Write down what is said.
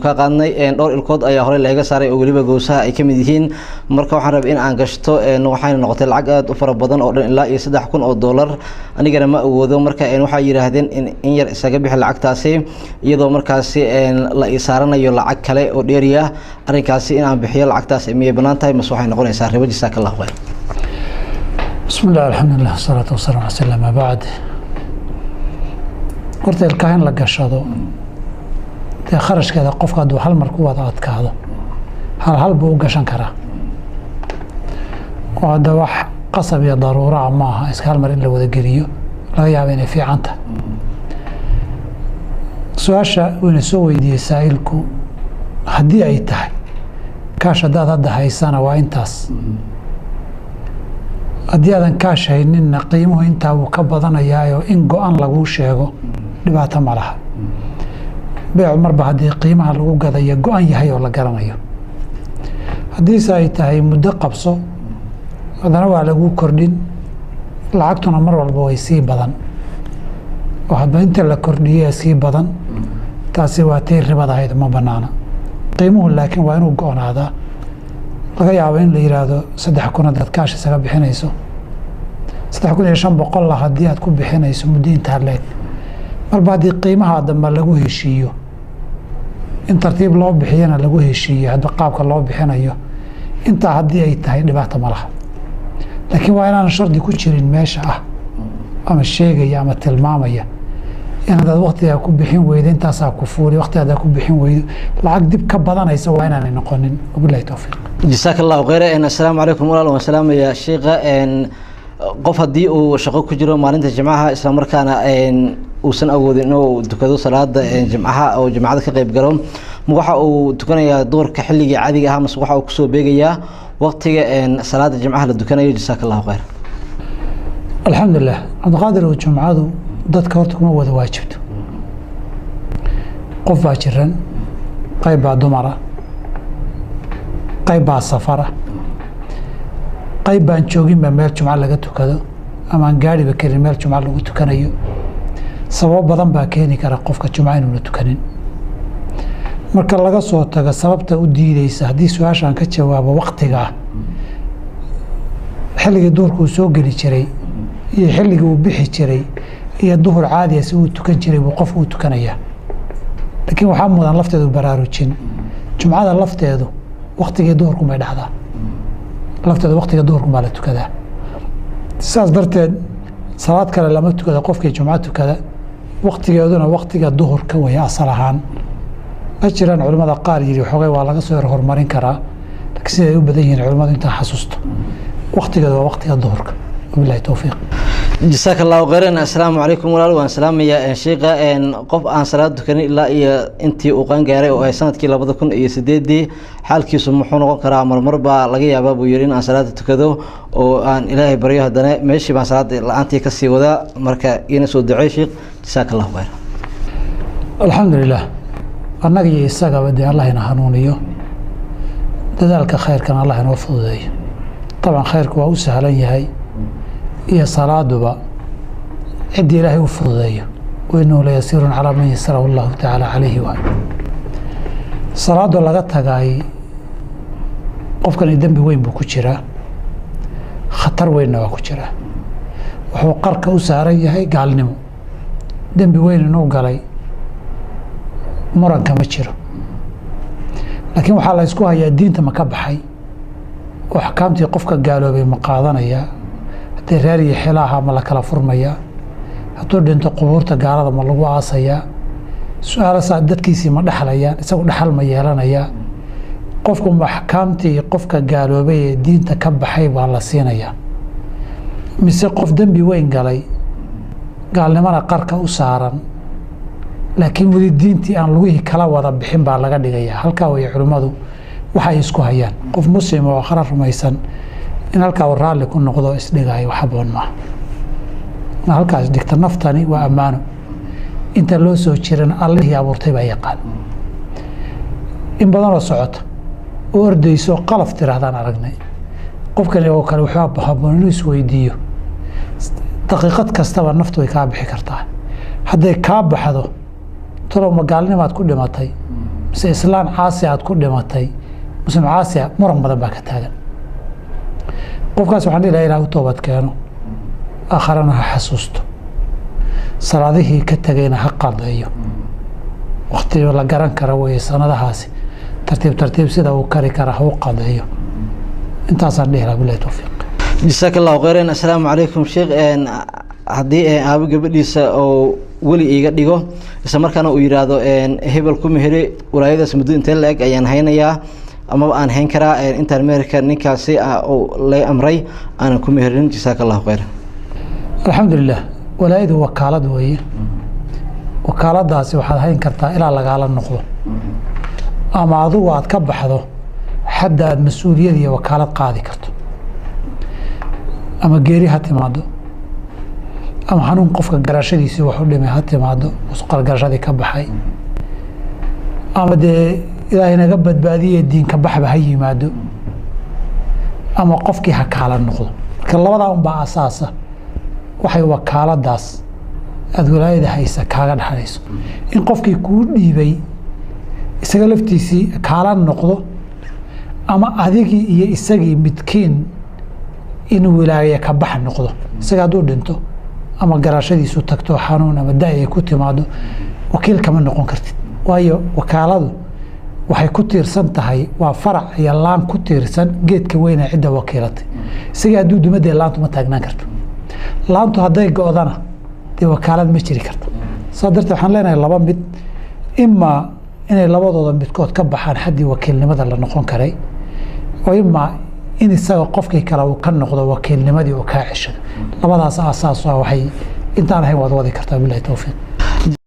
ka qaadnay dhowr ilkood ayaa hore laga saaray oo waliba goosaha ay kamid yihiin marka waxaan rabay in aan gashto waxayna noqotay lacag aad u fara badan oo dhan ilaa iyo $3,000 anigana ma awoodo marka waxay yiraahdeen in yar isaga bixi lacagtaasi iyadoo markaasi la isaaranayo lacag kale oo dheeriya arinkaasi in aan bixiyo lacagtaasi miyay banaan tahay mas waxay noqonaysaa ribo jazakallahu khayr bismillah alhamdulillah salatu wassalamu ala rasulillah ba'd horta ilkahan la gashado kharashkeeda qofka haduu hal mar ku wada adkaado hal buu u gashan karaa oo hada wax qasab iyo daruura ma aha iska hal mar in la wada geliyo laga yaabo inay fiican tahay su'aasha wayna soo weydiiyay saa'ilku haddii ay tahay kaash hadaad hadda haysana waa intaas haddii aadan kaash hayninna qiimuhu intaa wuu ka badanayaayo in go-an laguu sheego dhibaato ma laha beecu marba haddii qiimaha lagu gadayo go-an yahay oo la garanayo haddiise ay tahay muddo qabso haddana waa lagu kordhin lacagtuna mar walba way sii badan oo hadba inta la kordhiyee sii badan taasi waa tii ribadahayd ma banaana qiimuhu laakiin waa inuu go-onaadaa laga yaabo in la yiraahdo 3,000 dad kaash isaga bixinayso 3,500 haddii aad ku bixinayso muddo intaa leeg marba haddii qiimaha dambe lagu heshiiyo in tartiib loo bixiyana lagu heshiiyo hadba qaabka loo bixinayo intaa haddii ay tahay dhibaato ma laha laakiin waa inaan shardi ku jirin meesha ah ama sheegaya ama tilmaamaya in hadaad waqtiga ku bixin weydo intaasaa ku fuuli waqtigaada ku bixin weydo lacag dib ka badanaysa waa inaanay noqonin wabillahi tawfiiq jazakallahu khayran assalaamu calaykum walaal wa salaam ya sheekha qof haddii uu shaqo ku jiro maalinta jimcaha isla markaana uusan awoodin inuu tukado salaada jimcaha oo jimcada ka qayb galo waxa uu tukanayaa doorka xilliga caadiga ah waxa uu ku soo beegayaa waqtiga salaada jimcaha la tukanayo jazakallahu khayr alxamdulillah abdulqaadir oo jumcadu dadka horta kuma wada waajibto qof baa jiran qayb baa dumara qayb baa safara qayb baan jooginba meel jumca laga tukado ama aan gaariba karin meel jumca lagu tukanayo sabab badan baa keeni kara qofka jumca inuuna tukanin marka laga soo tago sababta u diideysa haddii su-aashaan ka jawaabo waqtiga ah xilligii duhurka uu soo geli jiray iyo xilligii uu bixi jiray iyo duhur caadi ah si uu tukan jiray buu qofku u tukanayaa laakiin waxaa mudan lafteedu baraarujin jumcada lafteedu waqtigii duhurku may dhacdaa lafteedu waqtiga duhurku baa la tukadaa sidaas darteed salaad kale lama tukada qofkii jumca tukada waqtigeeduna waqtiga duhurka way asal ahaan ma jiraan culimmada qaar yiri xoogay waa laga soo horumarin karaa laakiin siday u badan yihiin culimmadu intaa xasuusto waqtigeedu waa waqtiga duhurka wabillahi tawfiiq jazakallahu khayran assalaamu calaykum walaal waan salaamaya sheekha qof aan salaad tukanin ilaa iyo intii uu qaan gaaray oo ay sanadkii 2008 xaalkiisu muxuu noqon karaa marmar baa laga yaabaa buu yiri in aan salaad tukado oo aan ilaahay baryo hadana meeshii baan salaad la'aantii ka sii wada marka ina soo duceey sheekh jazakallahu khayran alxamdulillah annaga iyo isaga badi Allah ina hanuuniyo dadaalka khayrkan Allah inoo fududeeyo طبعا khayrku waa u sahlan yahay iyo salaaduba cid ilaahay u fududeeyo وإنه ليسير على من يسره الله تعالى عليه وآله صلاة laga tagay qofkan dambi weyn buu ku jiraa khatar weynna waa ku jiraa wuxuu qarka u saaran yahay gaalnimo dambi weyn inuu galay muranka ma jiro laakiin waxaa la isku hayaa diinta ma ka baxay oo axkaamtii qofka gaaloobay ma qaadanaya haddii reer iyo xilaaha ma la kala furmaya hadduu dhinto qubuurta gaalada ma lagu aasayaa su-aalasaa dadkiisii ma dhexlayaan isagu dhexal ma yeelanayaa qofku axkaamtii qofka gaaloobay ee diinta ka baxay baa la siinayaa mise qof dembi weyn galay gaalnimana qarka u saaran laakiin weli diintii aan lugihii kala wada bixin baa laga dhigayaa halkaa way culimmadu waxay isku hayaan qof muslim oo akhra rumaysan in halkaa uu raalli ku noqdo isdhigayo wax haboon maaha halkaas dhigta naftani waa ammaano inta loo soo jiran allihii abuurtay baa yaqaan in badanoo socota oo ordayso qalaf tirahdaan aragnay qofkani oo kale wuxuu haboon inuu isweydiiyo daqiiqad kastaba naftu way kaa bixi kartaa hadday kaa baxdo talow magaalnimaad ku dhimatay mise islaan caasi aad ku dhimatay muslim caasi muran badan baa ka taagan qofkaas waxaan dhihi lahaa ilaah u toobad keeno aakharana ha xasuusto salaadihii ka tegayna ha qadeeyo waqti la garan kara weeye sanadahaasi tartiib sida uu kari kara ha u qadeeyo intaasaan dhihi lahaa billahi tawfiiq jazaaka allahu khayran assalaamu calaykum sheekh haddii aabo gabadhiisa oo weli iiga dhigo isla markaana uu yidhaahdo hebel ku meheri walaayadaas muddo intee la-eg ayaan haynayaa amaba aan hayn karaa intaan meherka ninkaasi lay amray aanan ku meherin jazaaka allahu khayran alxamdulilah walaayadu wakaalad weeye wakaaladaasi waxaad hayn kartaa ilaa lagaala noqdo ama adugu aad ka baxdo xadda aad mas-uuliyad iyo wakaalad qaadi karto ama geeri ha timaado ama xanuun qofka garashadiisii wax u dhimay ha timaado musqal garashadii ka baxay ama dee ilaahay naga badbaadiye diinka baxba ha yimaado ama qofkii ha kaala noqdo marka labadaa unbaa asaasa waxay wakaaladaas aada walaayada haysa kaaga dhaxlayso in qofkii kuu dhiibay isaga laftiisii kaala noqdo ama adigii iyo isagii midkiin inuu wilaaye ka bax noqdo isaga hadduu dhinto ama garashadiisu tagto xanuun ama da ay ku timaado wakiil kama noqon kartid waayo wakaaladu waxay ku tiirsan tahay waa farac iyo laan ku tiirsan geedka weyna cidda wakiilatay isaga hadduu dumadee laantu ma taagnaan karto laantu hadday go-dana dee wakaalad ma jiri karto saa darteed waxaan leenahay laba mid imaa inay labadooda midkood ka baxaan xaddii wakiilnimada la noqon karay oo imaa in isaga qofkii kale uu ka noqdo wakiilnimadii uu kaa ceshado labadaas aasaas waxay intaan ahayn waad wadi kartaa billahi tawfiiq